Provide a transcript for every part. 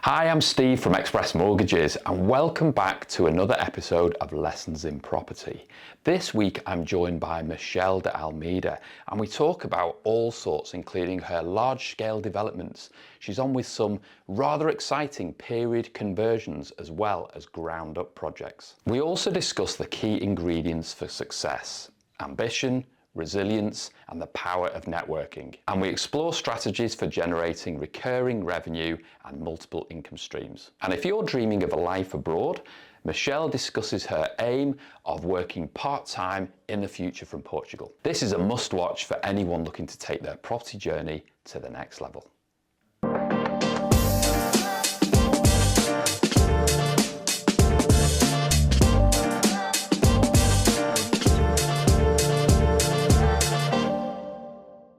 Hi, I'm Steve from Express Mortgages and welcome back to another episode of Lessons in Property. This week I'm joined by Michelle de Almeida and we talk about all sorts, including her large-scale developments. She's on with some rather exciting period conversions as well as ground-up projects. We also discuss the key ingredients for success: ambition, resilience, and the power of networking. And we explore strategies for generating recurring revenue and multiple income streams. And if you're dreaming of a life abroad, Michelle discusses her aim of working part-time in the future from Portugal. This is a must-watch for anyone looking to take their property journey to the next level.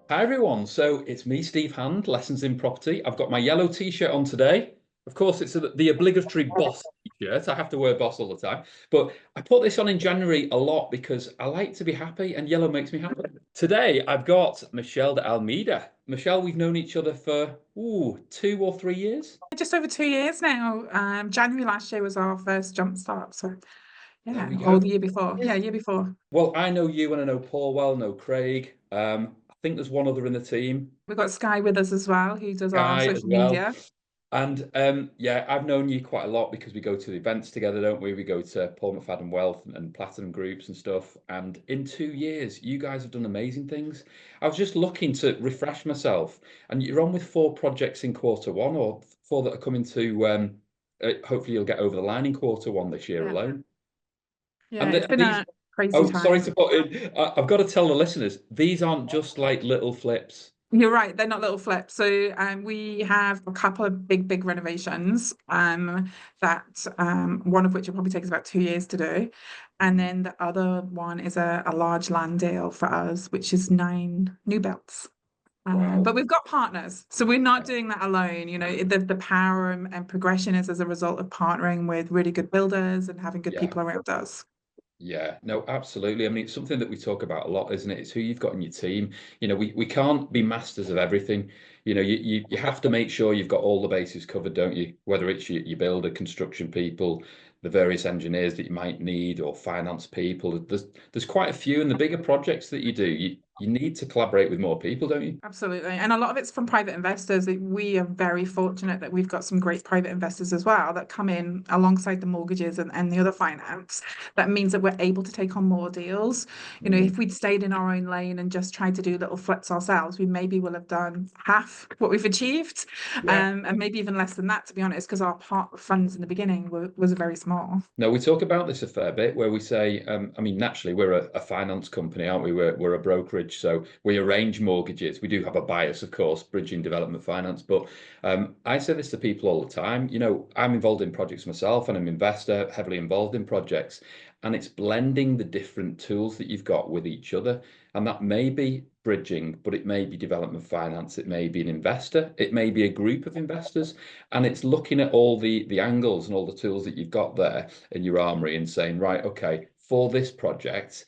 Hi everyone, so it's me, Steve Hand, Lessons in Property. I've got my yellow t-shirt on today. Of course, it's the obligatory boss t-shirt. I have to wear boss all the time. But I put this on in January a lot because I like to be happy and yellow makes me happy. Today, I've got Michelle de Almeida. Michelle, we've known each other for 2 or 3 years. Just over 2 years now. January last year was our first jump start. So There we yeah, go. or the year before. Yeah, year before. Well, I know you and I know Paul well, know Craig. I think there's one other in the team. We've got Sky with us as well, who does our Guy as social well. media. And yeah, I've known you quite a lot because we go to the events together, don't we? We go to Paul McFadden Wealth and Platinum Groups and stuff. And in 2 years, you guys have done amazing things. I was just looking to refresh myself, and you're on with 4 projects in Q1, or 4 that are coming to. Hopefully, you'll get over the line in Q1 this year alone. Yeah, And it's been these. a crazy Oh, time. sorry to put in. I've got to tell the listeners, these aren't just like little flips. You're right, they're not little flips. So we have a couple of big renovations that one of which will probably take us about 2 years to do. And then the other one is a large land deal for us, which is 9 new builds. Wow. But we've got partners, so we're not doing that alone. You know, the power and progression is as a result of partnering with really good builders and having good people around us. Yeah, no, absolutely. I mean, it's something that we talk about a lot, isn't it? It's who you've got in your team. You know, we can't be masters of everything. You know, you have to make sure you've got all the bases covered, don't you? Whether it's your builder, construction people, the various engineers that you might need, or finance people. There's quite a few in the bigger projects that you do. You need to collaborate with more people, don't you? Absolutely. And a lot of it's from private investors. We are very fortunate that we've got some great private investors as well that come in alongside the mortgages and the other finance. That means that we're able to take on more deals. You know, if we'd stayed in our own lane and just tried to do little flips ourselves, we maybe will have done half what we've achieved, and maybe even less than that, to be honest, because our part funds in the beginning was very small. No, we talk about this a fair bit where we say, I mean, naturally, we're a finance company, aren't we? We're a brokerage, so we arrange mortgages. We do have a bias, of course, bridging development finance. But I say this to people all the time. You know, I'm involved in projects myself and I'm an investor, heavily involved in projects. And it's blending the different tools that you've got with each other. And that may be bridging, but it may be development finance, it may be an investor, it may be a group of investors. And it's looking at all the angles and all the tools that you've got there in your armory and saying, right, okay, for this project,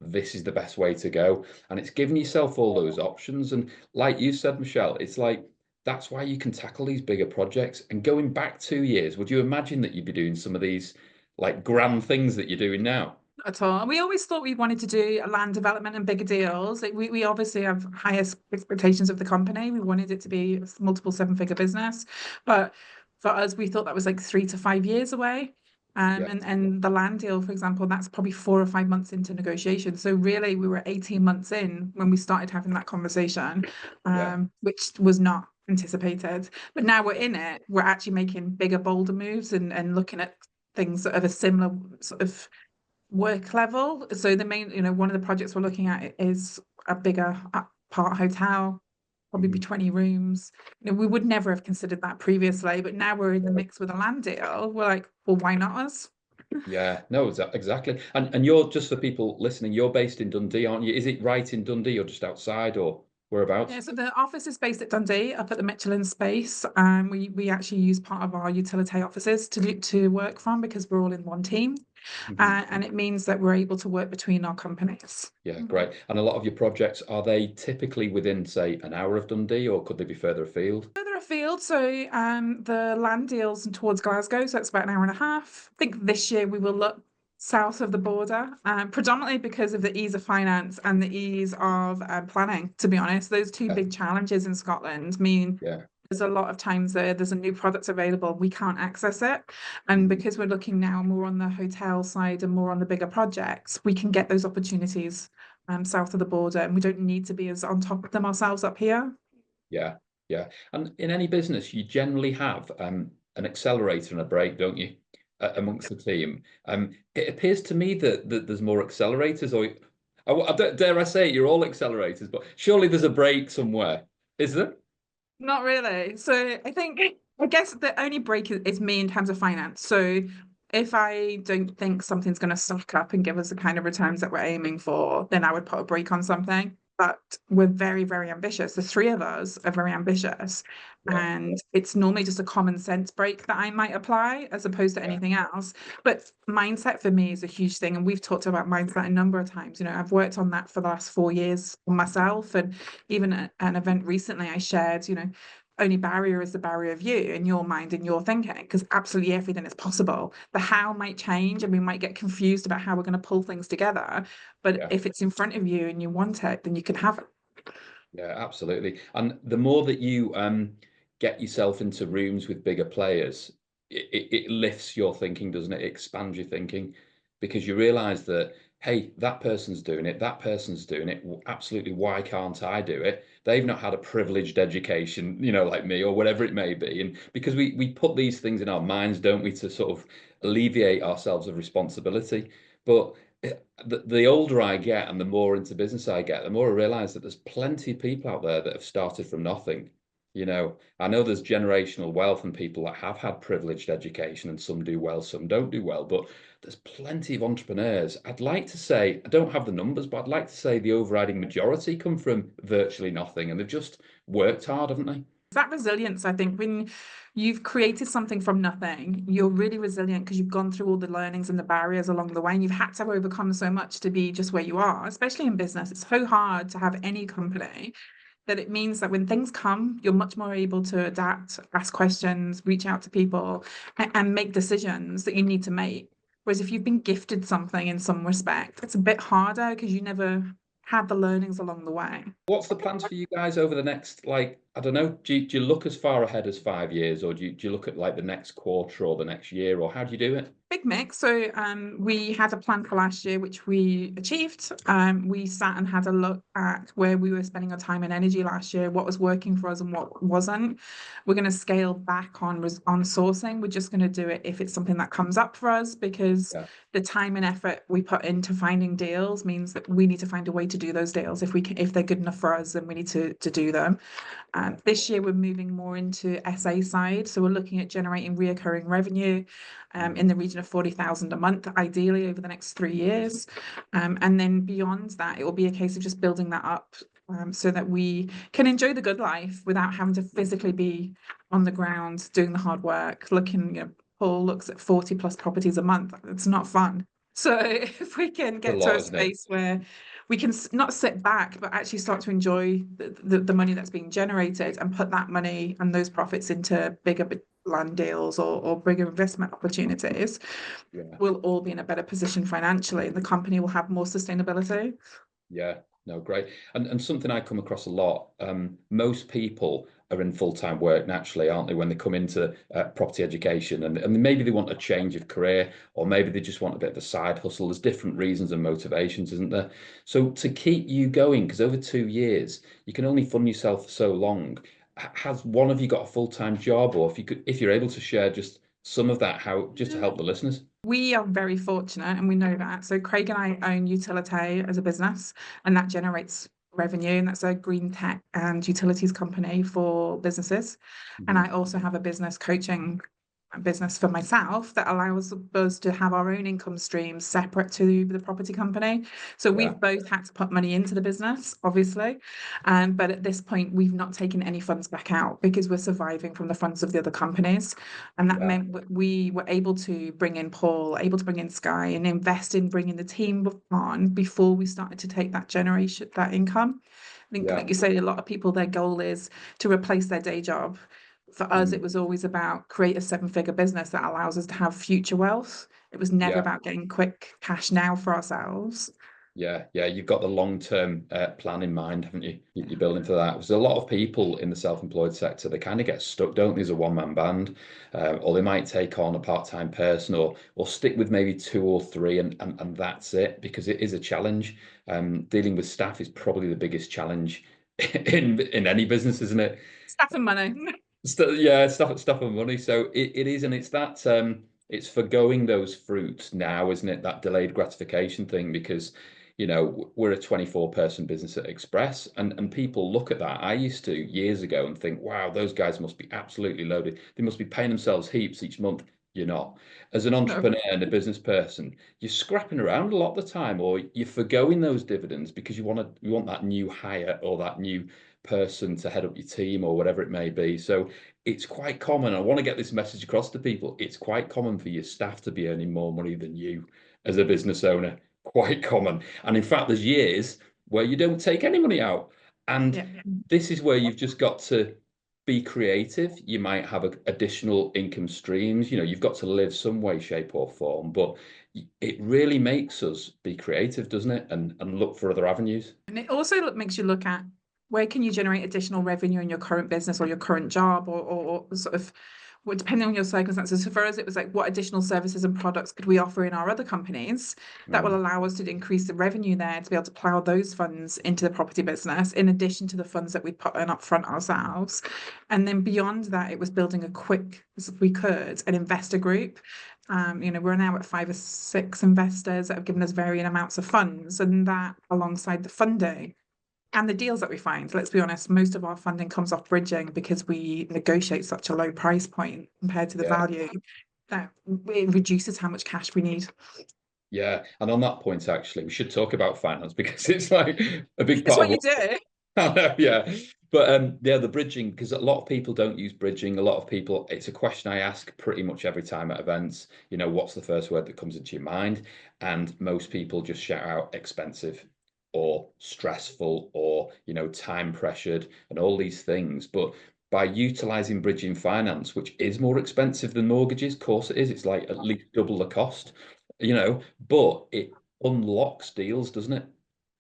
this is the best way to go. And it's giving yourself all those options. And like you said, Michelle, it's like, that's why you can tackle these bigger projects. And going back 2 years, would you imagine that you'd be doing some of these like grand things that you're doing now? At all. And we always thought we wanted to do a land development and bigger deals. Like we obviously have highest expectations of the company. We wanted it to be a multiple 7-figure business. But for us, we thought that was like 3 to 5 years away. And the land deal, for example, that's probably 4 or 5 months into negotiation. So really, we were 18 months in when we started having that conversation, which was not anticipated. But now we're in it. We're actually making bigger, bolder moves and looking at things of a similar sort of work level. So the main, one of the projects we're looking at is a bigger part hotel, probably be 20 rooms. We would never have considered that previously, but now we're in the mix with a land deal. We're like, well, why not us? Yeah, no, exactly. And you're, just for people listening, you're based in Dundee, aren't you? Is it right in Dundee or just outside, or Whereabouts? Yeah, so the office is based at Dundee, up at the Michelin space. We actually use part of our utility offices to work from because we're all in one team, and it means that we're able to work between our companies. Yeah, great. And a lot of your projects, are they typically within, say, an hour of Dundee, or could they be further afield? Further afield, so the land deals towards Glasgow, so that's about an hour and a half. I think this year we will look south of the border, predominantly because of the ease of finance and the ease of planning, to be honest. Those two big challenges in Scotland mean there's a lot of times there's a new product available, we can't access it. And because we're looking now more on the hotel side and more on the bigger projects, we can get those opportunities south of the border, and we don't need to be as on top of them ourselves up here. Yeah, yeah. And in any business, you generally have an accelerator and a brake, don't you, amongst the team? It appears to me that there's more accelerators, or dare I say it, you're all accelerators, but surely there's a brake somewhere, is there? Not really. So I guess the only break is me in terms of finance. So if I don't think something's going to stack up and give us the kind of returns that we're aiming for, then I would put a break on something. But we're very, very ambitious. The three of us are very ambitious. And it's normally just a common sense break that I might apply as opposed to anything else. But mindset for me is a huge thing. And we've talked about mindset a number of times. You know, I've worked on that for the last 4 years for myself. And even at an event recently, I shared, you know, only barrier is the barrier of you in your mind and your thinking, because absolutely everything is possible. The how might change and we might get confused about how we're going to pull things together. But if it's in front of you and you want it, then you can have it. Yeah, absolutely. And the more that you get yourself into rooms with bigger players, it lifts your thinking, doesn't it? It expands your thinking, because you realize that, hey, that person's doing it, that person's doing it. Absolutely, why can't I do it? They've not had a privileged education, you know, like me, or whatever it may be. And because we put these things in our minds, don't we, to sort of alleviate ourselves of responsibility. But the older I get and the more into business I get, the more I realize that there's plenty of people out there that have started from nothing. You know, I know there's generational wealth and people that have had privileged education, and some do well, some don't do well, but there's plenty of entrepreneurs. I'd like to say, I don't have the numbers, but I'd like to say the overriding majority come from virtually nothing, and they've just worked hard, haven't they? That resilience, I think, when you've created something from nothing, you're really resilient because you've gone through all the learnings and the barriers along the way, and you've had to overcome so much to be just where you are, especially in business. It's so hard to have any company that it means that when things come, you're much more able to adapt, ask questions, reach out to people, and make decisions that you need to make. Whereas if you've been gifted something in some respect, it's a bit harder because you never had the learnings along the way. What's the plans for you guys over the next, like, I don't know, do you look as far ahead as 5 years, or do you look at like the next quarter or the next year, or how do you do it? Big mix. So we had a plan for last year, which we achieved. We sat and had a look at where we were spending our time and energy last year, what was working for us and what wasn't. We're going to scale back on sourcing. We're just going to do it if it's something that comes up for us, because the time and effort we put into finding deals means that we need to find a way to do those deals. If they're good enough for us, then we need to do them. This year we're moving more into SA side, so we're looking at generating reoccurring revenue in the region of 40,000 a month, ideally over the next 3 years, and then beyond that it will be a case of just building that up so that we can enjoy the good life without having to physically be on the ground doing the hard work. Looking, you know, Paul looks at 40 plus properties a month. It's not fun. So if we can get to a space where we can not sit back, but actually start to enjoy the money that's being generated and put that money and those profits into bigger land deals or bigger investment opportunities, we'll all be in a better position financially, and the company will have more sustainability. Yeah, no, great. And something I come across a lot, most people are in full-time work naturally, aren't they, when they come into property education, and maybe they want a change of career, or maybe they just want a bit of a side hustle. There's different reasons and motivations, isn't there? So to keep you going, because over 2 years, you can only fund yourself for so long. Has one of you got a full-time job, or if you're able to share just some of that, how just to help the listeners? We are very fortunate, and we know that. So Craig and I own Utility as a business, and that generates revenue, and that's a green tech and utilities company for businesses. And I also have a business coaching business for myself that allows us to have our own income streams separate to the property company. So we've both had to put money into the business, obviously. But at this point, we've not taken any funds back out because we're surviving from the funds of the other companies. And that meant we were able to bring in Paul, able to bring in Sky and invest in bringing the team on before we started to take that income. I think, like you say, a lot of people, their goal is to replace their day job. For us, it was always about create a 7-figure business that allows us to have future wealth. It was never about getting quick cash now for ourselves. Yeah, you've got the long-term plan in mind, haven't you? You're building for that. There's a lot of people in the self-employed sector, they kind of get stuck, don't they, as a one-man band, or they might take on a part-time person or stick with maybe 2 or 3 and that's it, because it is a challenge. Dealing with staff is probably the biggest challenge in any business, isn't it? Staff and money. Stuff and money. So it is, and it's that it's forgoing those fruits now, isn't it? That delayed gratification thing, because we're a 24-person business at Express, and people look at that. I used to years ago and think, wow, those guys must be absolutely loaded. They must be paying themselves heaps each month. You're not. As an entrepreneur and a business person, you're scrapping around a lot of the time, or you're forgoing those dividends because you want that new hire or that new person to head up your team or whatever it may be. So it's quite common. I want to get this message across to people. It's quite common for your staff to be earning more money than you as a business owner. Quite common. And in fact, there's years where you don't take any money out. And this is where you've just got to be creative. You might have additional income streams. You've got to live some way, shape, or form. But it really makes us be creative, doesn't it? And look for other avenues. And it also makes you look at where can you generate additional revenue in your current business or your current job, or sort of, well, depending on your circumstances. So for us, it was like, what additional services and products could we offer in our other companies that will allow us to increase the revenue there, to be able to plow those funds into the property business, in addition to the funds that we put in up front ourselves. And then beyond that, it was building as we could, an investor group. We're now at 5 or 6 investors that have given us varying amounts of funds, and that alongside the funding and the deals that we find. Let's be honest, most of our funding comes off bridging because we negotiate such a low price point compared to the value that it reduces how much cash we need. Yeah, and on that point, actually, we should talk about finance, because it's like a big It's part what you do. Yeah, but the bridging, because a lot of people don't use bridging. A lot of people, it's a question I ask pretty much every time at events. What's the first word that comes into your mind? And most people just shout out expensive or stressful or time pressured and all these things. But by utilizing bridging finance, which is more expensive than mortgages, of course it is. It's like at least double the cost, but it unlocks deals, doesn't it?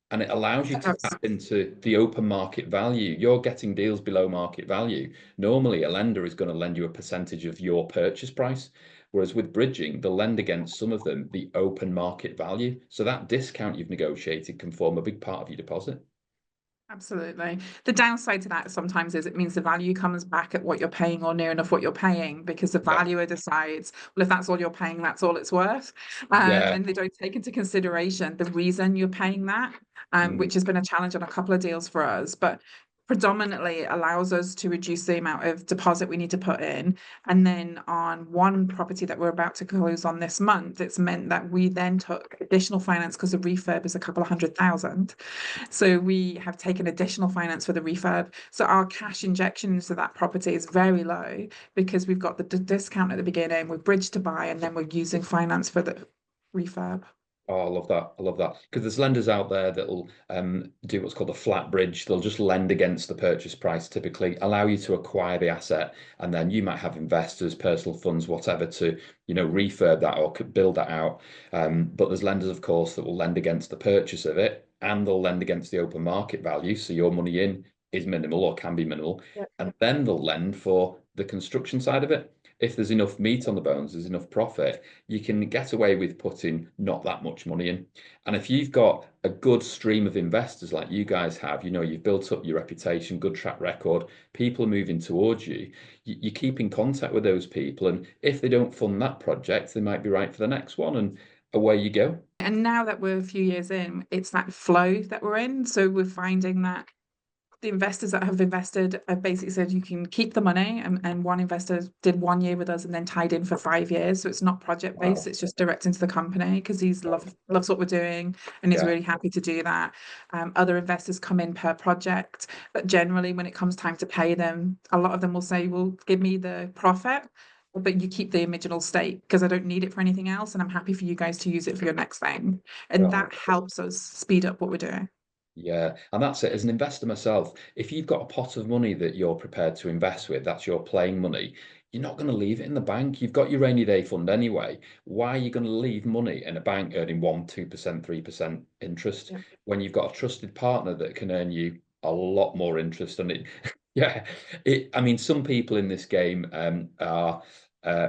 And it allows you to tap into the open market value. You're getting deals below market value. Normally, a lender is going to lend you a percentage of your purchase price, whereas with bridging, they'll lend against some of them the open market value. So that discount you've negotiated can form a big part of your deposit. Absolutely. The downside to that sometimes is it means the value comes back at what you're paying or near enough what you're paying, because the valuer decides, well, if that's all you're paying, that's all it's worth. And they don't take into consideration the reason you're paying that, which has been a challenge on a couple of deals for us. But predominantly it allows us to reduce the amount of deposit we need to put in. And then on one property that we're about to close on this month, it's meant that we then took additional finance because the refurb is a couple of $100,000. So we have taken additional finance for the refurb. So our cash injection into that property is very low because we've got the discount at the beginning, we've bridged to buy, and then we're using finance for the refurb. Oh, I love that. I love that. Because there's lenders out there that will do what's called a flat bridge. They'll just lend against the purchase price, typically allow you to acquire the asset. And then you might have investors, personal funds, whatever, to, refurb that or build that out. But there's lenders, of course, that will lend against the purchase of it, and they'll lend against the open market value. So your money in is minimal or can be minimal. And then they'll lend for the construction side of it. If there's enough meat on the bones, there's enough profit, you can get away with putting not that much money in. And if you've got a good stream of investors like you guys have, you've built up your reputation, good track record, people are moving towards you, you keep in contact with those people. And if they don't fund that project, they might be right for the next one, and away you go. And now that we're a few years in, it's that flow that we're in. So we're finding that the investors that have invested have basically said you can keep the money, and one investor did 1 year with us and then tied in for 5 years. So it's not project based, Wow. it's just direct into the company because he's loves what we're doing and is Yeah. really happy to do that. Other investors come in per project, but generally when it comes time to pay them, a lot of them will say, well, give me the profit, but you keep the original stake because I don't need it for anything else, and I'm happy for you guys to use it for your next thing. And Right. that helps us speed up what we're doing. Yeah, and that's it. As an investor myself, if you've got a pot of money that you're prepared to invest with, that's your playing money, you're not going to leave it in the bank. You've got your rainy day fund anyway. Why are you going to leave money in a bank earning 1%, 2%, 3% interest Yeah. when you've got a trusted partner that can earn you a lot more interest? And it, yeah, I mean, some people in this game are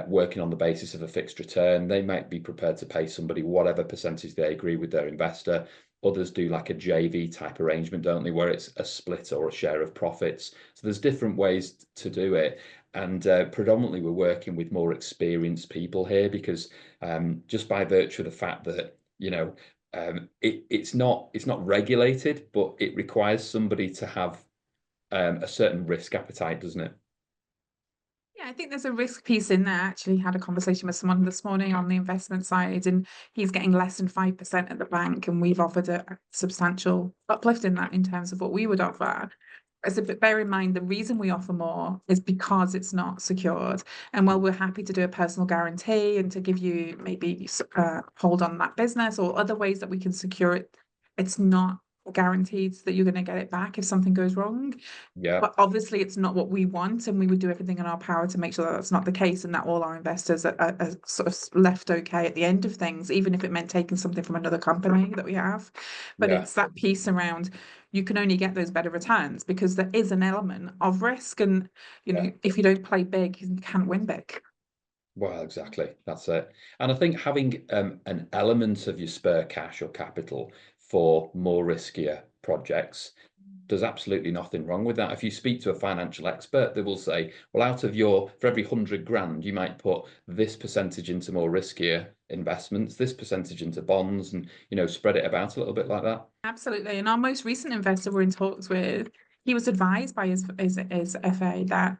working on the basis of a fixed return. They might be prepared to pay somebody whatever percentage they agree with their investor. Others do like a JV type arrangement, don't they, where it's a split or a share of profits. So there's different ways to do it. And predominantly we're working with more experienced people here because just by virtue of the fact that, it's not regulated, but it requires somebody to have a certain risk appetite, doesn't it? Yeah, I think there's a risk piece in there. I actually had a conversation with someone this morning on the investment side, and he's getting less than 5% at the bank, and we've offered a substantial uplift in that in terms of what we would offer. So bear in mind, the reason we offer more is because it's not secured. And while we're happy to do a personal guarantee and to give you maybe hold on that business or other ways that we can secure it, it's not guaranteed that you're going to get it back if something goes wrong. Yeah, But obviously, it's not what we want, and we would do everything in our power to make sure that that's not the case, and that all our investors are sort of left okay at the end of things, even if it meant taking something from another company that we have. But yeah, it's that piece around you can only get those better returns because there is an element of risk, and yeah. if you don't play big, you can't win big. Well, exactly. That's it. And I think having an element of your spare cash or capital for more riskier projects, there's absolutely nothing wrong with that. If you speak to a financial expert, they will say, well, for every 100 grand, you might put this percentage into more riskier investments, this percentage into bonds, and, spread it about a little bit like that. Absolutely. And our most recent investor we're in talks with, he was advised by his FA that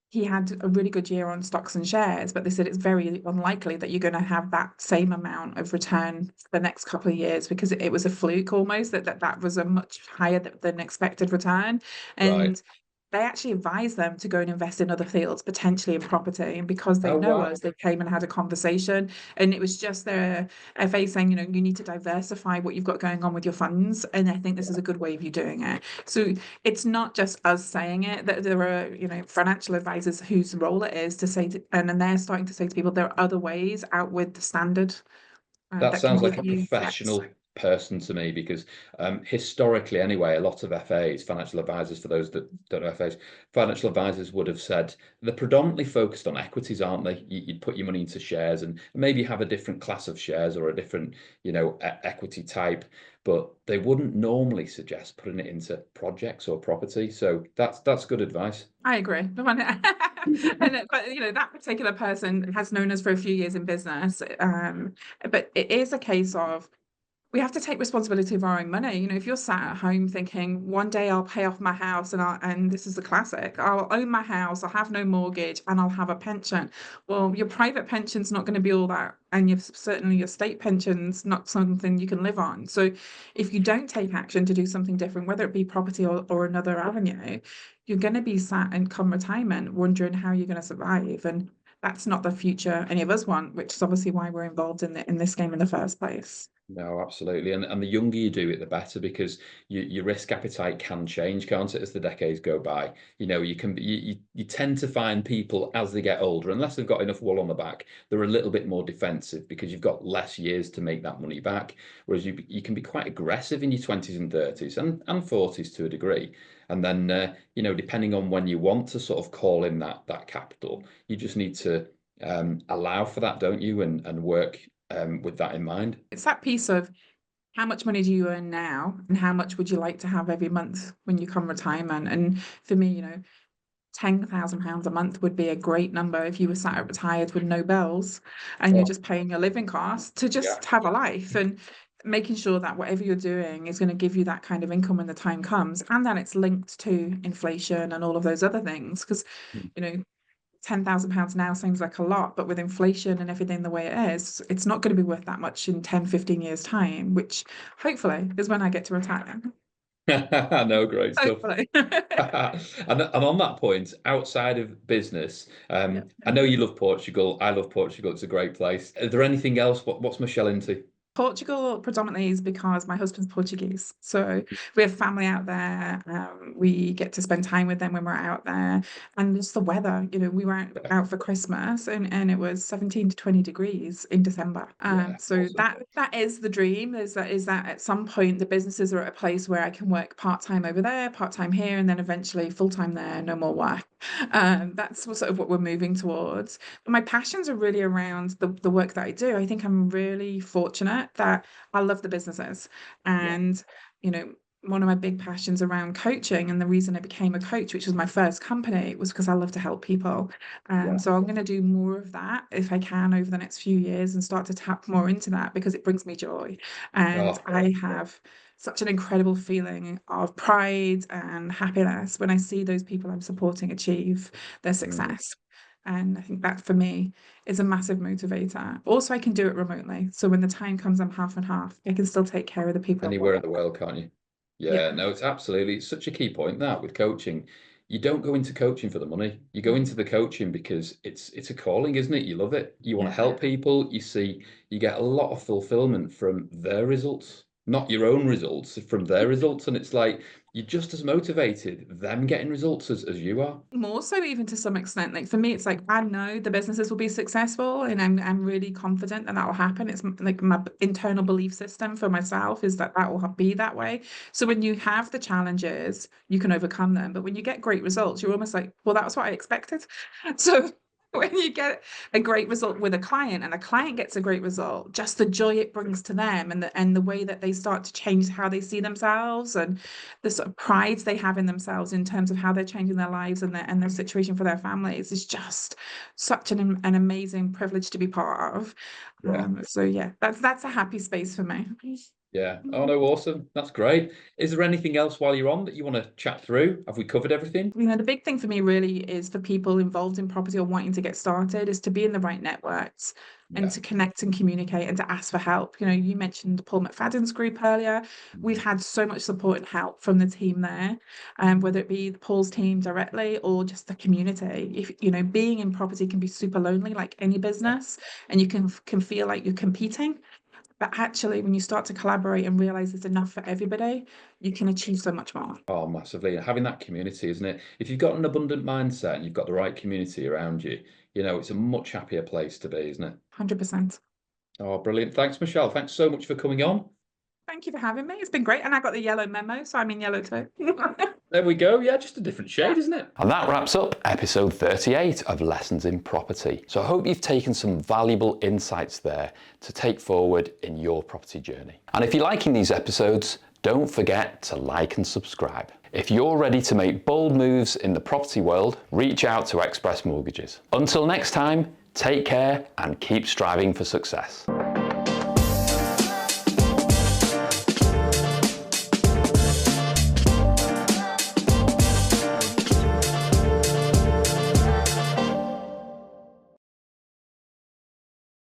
he had a really good year on stocks and shares, but they said it's very unlikely that you're going to have that same amount of return for the next couple of years because it was a fluke almost that was a much higher than expected return. Right. And they actually advised them to go and invest in other fields, potentially in property. And because they Oh, know wow. us, they came and had a conversation. And it was just their FA saying, you need to diversify what you've got going on with your funds. And I think this is a good way of you doing it. So it's not just us saying it, that there are, financial advisors whose role it is to say, and then they're starting to say to people, there are other ways out with the standard That that can sounds like give a you flex. professional person to me because historically, anyway, a lot of FAs, financial advisors, for those that don't know FAs, financial advisors would have said they're predominantly focused on equities, aren't they? You'd put your money into shares and maybe have a different class of shares or a different, equity type, but they wouldn't normally suggest putting it into projects or property. So that's good advice. I agree. But that particular person has known us for a few years in business. But it is a case of we have to take responsibility of our own money. If you're sat at home thinking, one day I'll pay off my house and this is a classic, I'll own my house, I'll have no mortgage, and I'll have a pension. Well, your private pension's not going to be all that, and certainly your state pension's not something you can live on. So if you don't take action to do something different, whether it be property or another avenue, you're going to be sat and come retirement wondering how you're going to survive. And that's not the future any of us want, which is obviously why we're involved in this game in the first place. No, absolutely. And the younger you do it, the better because your risk appetite can change, can't it, as the decades go by? You tend to find people as they get older, unless they've got enough wool on the back, they're a little bit more defensive because you've got less years to make that money back. Whereas you can be quite aggressive in your 20s and 30s and 40s to a degree. And then depending on when you want to sort of call in that capital, you just need to allow for that, don't you? And work with that in mind. It's that piece of how much money do you earn now and how much would you like to have every month when you come retirement? And for me, £10,000 a month would be a great number if you were sat at retired with no bills and you're Oh, just paying your living costs to yeah. just have a life. And making sure that whatever you're doing is going to give you that kind of income when the time comes, and that it's linked to inflation and all of those other things. Because, you know, £10,000 now seems like a lot, but with inflation and everything the way it is, it's not going to be worth that much in 10, 15 years time, which hopefully is when I get to retire. No, great stuff. Hopefully. And on that point, outside of business, Yeah. I know you love Portugal. I love Portugal. It's a great place. Is there anything else? What's Michelle into? Portugal predominantly is because my husband's Portuguese. So we have family out there. We get to spend time with them when we're out there. And just the weather, you know, we were out for Christmas and it was 17 to 20 degrees in December. So Awesome. that is the dream, is that at some point the businesses are at a place where I can work part-time over there, part-time here, and then eventually full-time there, no more work. That's sort of what we're moving towards. But my passions are really around the work that I do. I think I'm really fortunate that I love the businesses. And, you know, one of my big passions around coaching, and the reason I became a coach, which was my first company, was because I love to help people. So I'm going to do more of that if I can over the next few years and start to tap more into that because it brings me joy. And I have such an incredible feeling of pride and happiness when I see those people I'm supporting achieve their success. And I think that for me is a massive motivator. Also, I can do it remotely. So when the time comes, I'm half and half. I can still take care of the people. Anywhere in the world, can't you? Yeah, no, it's absolutely, it's such a key point that with coaching, you don't go into coaching for the money. You go into the coaching because it's a calling, isn't it? You love it. You want to help people. You get a lot of fulfillment from their results, not your own results, from their results. And it's like you're just as motivated, them getting results as you are. More so even to some extent. Like for me, it's like I know the businesses will be successful and I'm really confident that will happen. It's like my internal belief system for myself is that will be that way. So when you have the challenges, you can overcome them. But when you get great results, you're almost like, well, that's what I expected. So when you get a great result with a client and a client gets a great result, just the joy it brings to them and the way that they start to change how they see themselves and the sort of pride they have in themselves in terms of how they're changing their lives and their situation for their families is just such an amazing privilege to be part of. So yeah, that's a happy space for me. Yeah. Oh no, awesome. That's great. Is there anything else while you're on that you want to chat through? Have we covered everything? You know, the big thing for me really is for people involved in property or wanting to get started is to be in the right networks and to connect and communicate and to ask for help. You know, you mentioned Paul McFadden's group earlier. We've had so much support and help from the team there, whether it be Paul's team directly or just the community. If you know, being in property can be super lonely, like any business, and you can feel like you're competing. But actually, when you start to collaborate and realize there's enough for everybody, you can achieve so much more. Oh, massively. Having that community, isn't it? If you've got an abundant mindset and you've got the right community around you, you know, it's a much happier place to be, isn't it? 100%. Oh, brilliant. Thanks, Michelle. Thanks so much for coming on. Thank you for having me. It's been great. And I got the yellow memo, so I'm in yellow too. There we go. Yeah, just a different shade, isn't it? And that wraps up episode 38 of Lessons in Property. So I hope you've taken some valuable insights there to take forward in your property journey. And if you're liking these episodes, don't forget to like and subscribe. If you're ready to make bold moves in the property world, reach out to Express Mortgages. Until next time, take care and keep striving for success.